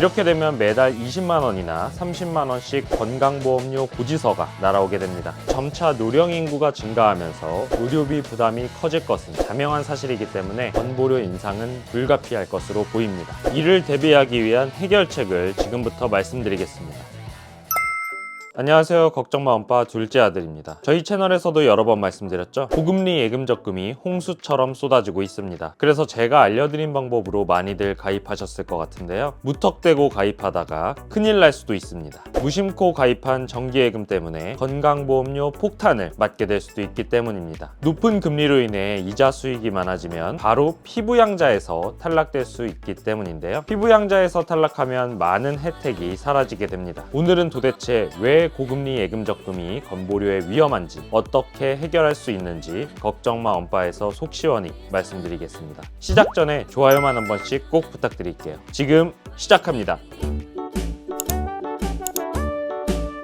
이렇게 되면 매달 20만 원이나 30만 원씩 건강보험료 고지서가 날아오게 됩니다. 점차 노령 인구가 증가하면서 의료비 부담이 커질 것은 자명한 사실이기 때문에 건보료 인상은 불가피할 것으로 보입니다. 이를 대비하기 위한 해결책을 지금부터 말씀드리겠습니다. 안녕하세요. 걱정마 엄빠 둘째 아들입니다. 저희 채널에서도 여러 번 말씀드렸죠. 고금리 예금 적금이 홍수처럼 쏟아지고 있습니다. 그래서 제가 알려드린 방법으로 많이들 가입하셨을 것 같은데요. 무턱대고 가입하다가 큰일 날 수도 있습니다. 무심코 가입한 정기예금 때문에 건강보험료 폭탄을 맞게 될 수도 있기 때문입니다. 높은 금리로 인해 이자 수익이 많아지면 바로 피부양자에서 탈락될 수 있기 때문인데요. 피부양자에서 탈락하면 많은 혜택이 사라지게 됩니다. 오늘은 도대체 왜 고금리 예금 적금이 건보료에 위험한지, 어떻게 해결할 수 있는지 걱정마 엄빠에서 속 시원히 말씀드리겠습니다. 시작 전에 좋아요만 한 번씩 꼭 부탁드릴게요. 지금 시작합니다.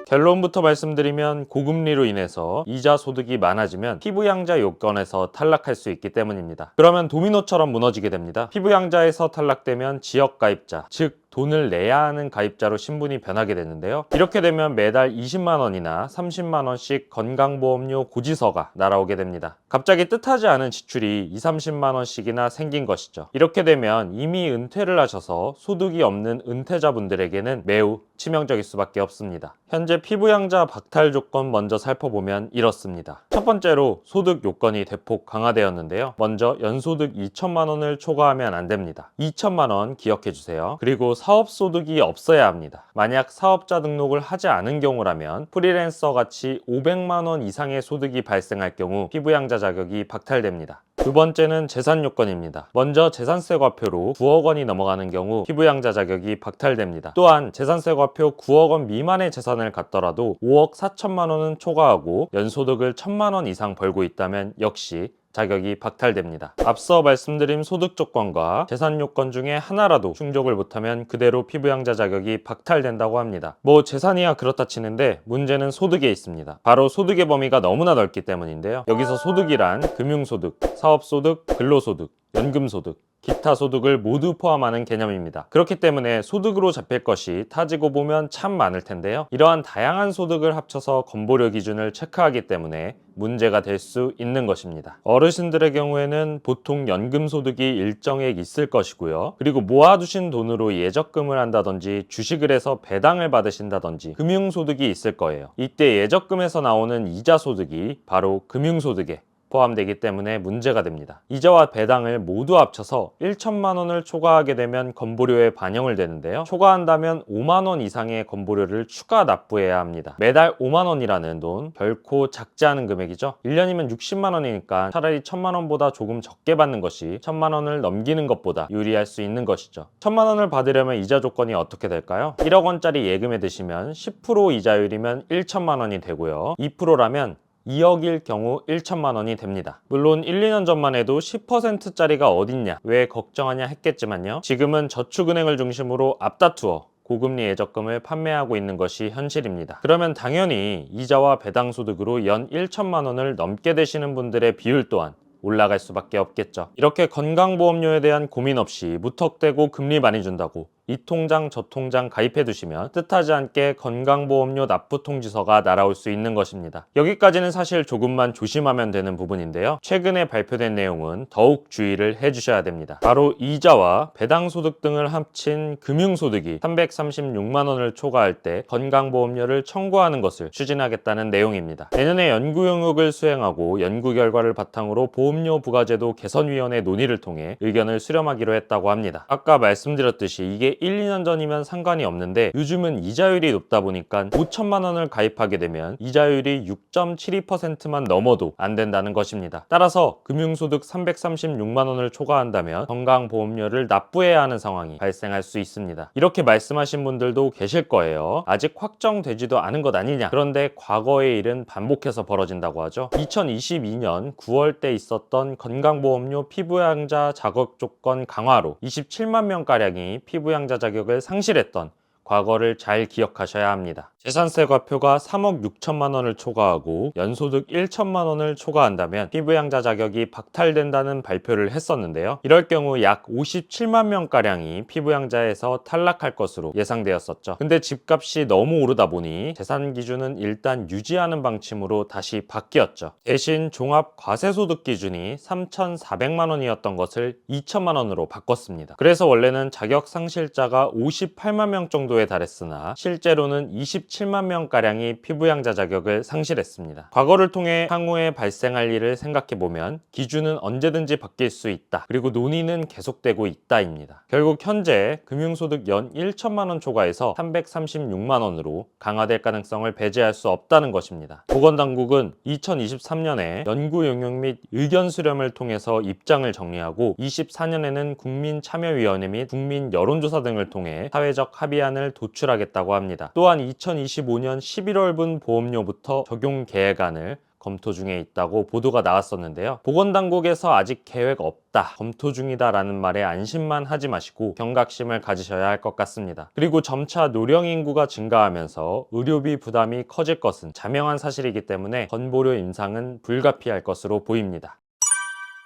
결론부터 말씀드리면 고금리로 인해서 이자 소득이 많아지면 피부양자 요건에서 탈락할 수 있기 때문입니다. 그러면 도미노처럼 무너지게 됩니다. 피부양자에서 탈락되면 지역가입자, 즉 돈을 내야 하는 가입자로 신분이 변하게 되는데요. 이렇게 되면 매달 20만 원이나 30만 원씩 건강보험료 고지서가 날아오게 됩니다. 갑자기 뜻하지 않은 지출이 20, 30만 원씩이나 생긴 것이죠. 이렇게 되면 이미 은퇴를 하셔서 소득이 없는 은퇴자분들에게는 매우 치명적일 수밖에 없습니다. 현재 피부양자 박탈 조건 먼저 살펴보면 이렇습니다. 첫 번째로 소득 요건이 대폭 강화되었는데요. 먼저 연소득 2천만 원을 초과하면 안 됩니다. 2천만 원 기억해 주세요. 그리고 사업소득이 없어야 합니다. 만약 사업자 등록을 하지 않은 경우라면 프리랜서 같이 500만 원 이상의 소득이 발생할 경우 피부양자 자격이 박탈됩니다. 두 번째는 재산 요건입니다. 먼저 재산세 과표로 9억 원이 넘어가는 경우 피부양자 자격이 박탈됩니다. 또한 재산세 과표 9억 원 미만의 재산을 갖더라도 5억 4천만 원은 초과하고 연소득을 1천만 원 이상 벌고 있다면 역시 자격이 박탈됩니다. 앞서 말씀드린 소득 조건과 재산 요건 중에 하나라도 충족을 못하면 그대로 피부양자 자격이 박탈된다고 합니다. 뭐 재산이야 그렇다 치는데 문제는 소득에 있습니다. 바로 소득의 범위가 너무나 넓기 때문인데요. 여기서 소득이란 금융소득, 사업소득, 근로소득, 연금소득, 기타 소득을 모두 포함하는 개념입니다. 그렇기 때문에 소득으로 잡힐 것이 따지고 보면 참 많을 텐데요. 이러한 다양한 소득을 합쳐서 건보료 기준을 체크하기 때문에 문제가 될 수 있는 것입니다. 어르신들의 경우에는 보통 연금소득이 일정액 있을 것이고요. 그리고 모아두신 돈으로 예적금을 한다든지 주식을 해서 배당을 받으신다든지 금융소득이 있을 거예요. 이때 예적금에서 나오는 이자 소득이 바로 금융소득에 포함되기 때문에 문제가 됩니다. 이자와 배당을 모두 합쳐서 1천만 원을 초과하게 되면 건보료에 반영을 되는데요. 초과한다면 5만 원 이상의 건보료를 추가 납부해야 합니다. 매달 5만 원이라는 돈 결코 작지 않은 금액이죠. 1년이면 60만 원이니까 차라리 1천만 원보다 조금 적게 받는 것이 1천만 원을 넘기는 것보다 유리할 수 있는 것이죠. 1천만 원을 받으려면 이자 조건이 어떻게 될까요? 1억 원짜리 예금에 드시면 10% 이자율이면 1천만 원이 되고요. 2%라면 2억일 경우 1천만 원이 됩니다. 물론 1, 2년 전만 해도 10%짜리가 어딨냐, 왜 걱정하냐 했겠지만요. 지금은 저축은행을 중심으로 앞다투어 고금리 예적금을 판매하고 있는 것이 현실입니다. 그러면 당연히 이자와 배당 소득으로 연 1천만 원을 넘게 되시는 분들의 비율 또한 올라갈 수밖에 없겠죠. 이렇게 건강보험료에 대한 고민 없이 무턱대고 금리 많이 준다고 이 통장 저 통장 가입해 두시면 뜻하지 않게 건강보험료 납부 통지서가 날아올 수 있는 것입니다. 여기까지는 사실 조금만 조심하면 되는 부분인데요. 최근에 발표된 내용은 더욱 주의를 해주셔야 됩니다. 바로 이자와 배당소득 등을 합친 금융소득이 336만 원을 초과할 때 건강보험료를 청구하는 것을 추진하겠다는 내용입니다. 내년에 연구 용역을 수행하고 연구 결과를 바탕으로 보험료 부과제도 개선위원회 논의를 통해 의견을 수렴하기로 했다고 합니다. 아까 말씀드렸듯이 이게 1, 2년 전이면 상관이 없는데 요즘은 이자율이 높다 보니까 5천만 원을 가입하게 되면 이자율이 6.72%만 넘어도 안 된다는 것입니다. 따라서 금융소득 336만 원을 초과한다면 건강보험료를 납부해야 하는 상황이 발생할 수 있습니다. 이렇게 말씀하신 분들도 계실 거예요. 아직 확정되지도 않은 것 아니냐. 그런데 과거의 일은 반복해서 벌어진다고 하죠. 2022년 9월 때 있었던 건강보험료 피부양자 자격 조건 강화로 27만 명가량이 피부양자 자격을 상실했던 과거를 잘 기억하셔야 합니다. 재산세 과표가 3억 6천만 원을 초과하고 연소득 1천만 원을 초과한다면 피부양자 자격이 박탈된다는 발표를 했었는데요. 이럴 경우 약 57만 명가량이 피부양자에서 탈락할 것으로 예상되었었죠. 근데 집값이 너무 오르다 보니 재산 기준은 일단 유지하는 방침으로 다시 바뀌었죠. 대신 종합 과세소득 기준이 3,400만 원이었던 것을 2천만 원으로 바꿨습니다. 그래서 원래는 자격 상실자가 58만 명 정도에 달했으나 실제로는 27만 명가량이 피부양자 자격을 상실했습니다. 과거를 통해 향후에 발생할 일을 생각해보면 기준은 언제든지 바뀔 수 있다. 그리고 논의는 계속되고 있다입니다. 결국 현재 금융소득 연 1천만 원 초과해서 336만 원으로 강화될 가능성을 배제할 수 없다는 것입니다. 보건당국은 2023년에 연구 용역 및 의견 수렴을 통해서 입장을 정리하고 24년에는 국민참여위원회 및 국민 여론조사 등을 통해 사회적 합의안을 도출하겠다고 합니다. 또한 2025년 11월분 보험료부터 적용 계획안을 검토 중에 있다고 보도가 나왔었는데요. 보건당국에서 아직 계획 없다, 검토 중이다 라는 말에 안심만 하지 마시고 경각심을 가지셔야 할 것 같습니다. 그리고 점차 노령 인구가 증가하면서 의료비 부담이 커질 것은 자명한 사실이기 때문에 건보료 인상은 불가피할 것으로 보입니다.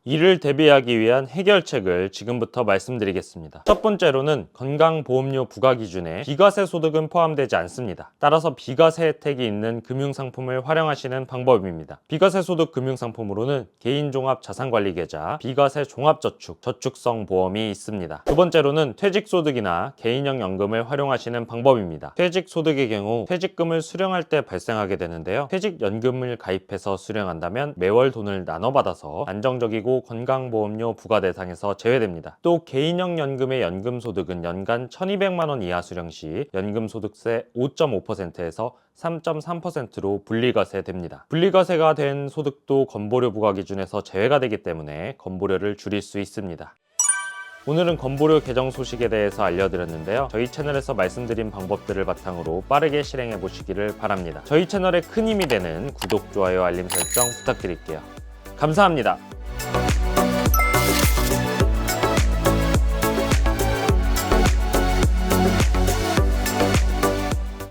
이를 대비하기 위한 해결책을 지금부터 말씀드리겠습니다. 첫 번째로는 건강보험료 부과 기준에 비과세 소득은 포함되지 않습니다. 따라서 비과세 혜택이 있는 금융상품을 활용하시는 방법입니다. 비과세 소득 금융상품으로는 개인종합자산관리계좌, 비과세 종합저축, 저축성 보험이 있습니다. 두 번째로는 퇴직소득이나 개인형 연금을 활용하시는 방법입니다. 퇴직소득의 경우 퇴직금을 수령할 때 발생하게 되는데요. 퇴직연금을 가입해서 수령한다면 매월 돈을 나눠받아서 안정적이고 건강보험료 부과 대상에서 제외됩니다. 또 개인형 연금의 연금소득은 연간 1,200만 원 이하 수령 시 연금소득세 5.5%에서 3.3%로 분리과세됩니다. 분리과세가 된 소득도 건보료 부과 기준에서 제외가 되기 때문에 건보료를 줄일 수 있습니다. 오늘은 건보료 개정 소식에 대해서 알려드렸는데요. 저희 채널에서 말씀드린 방법들을 바탕으로 빠르게 실행해 보시기를 바랍니다. 저희 채널에 큰 힘이 되는 구독, 좋아요, 알림 설정 부탁드릴게요. 감사합니다.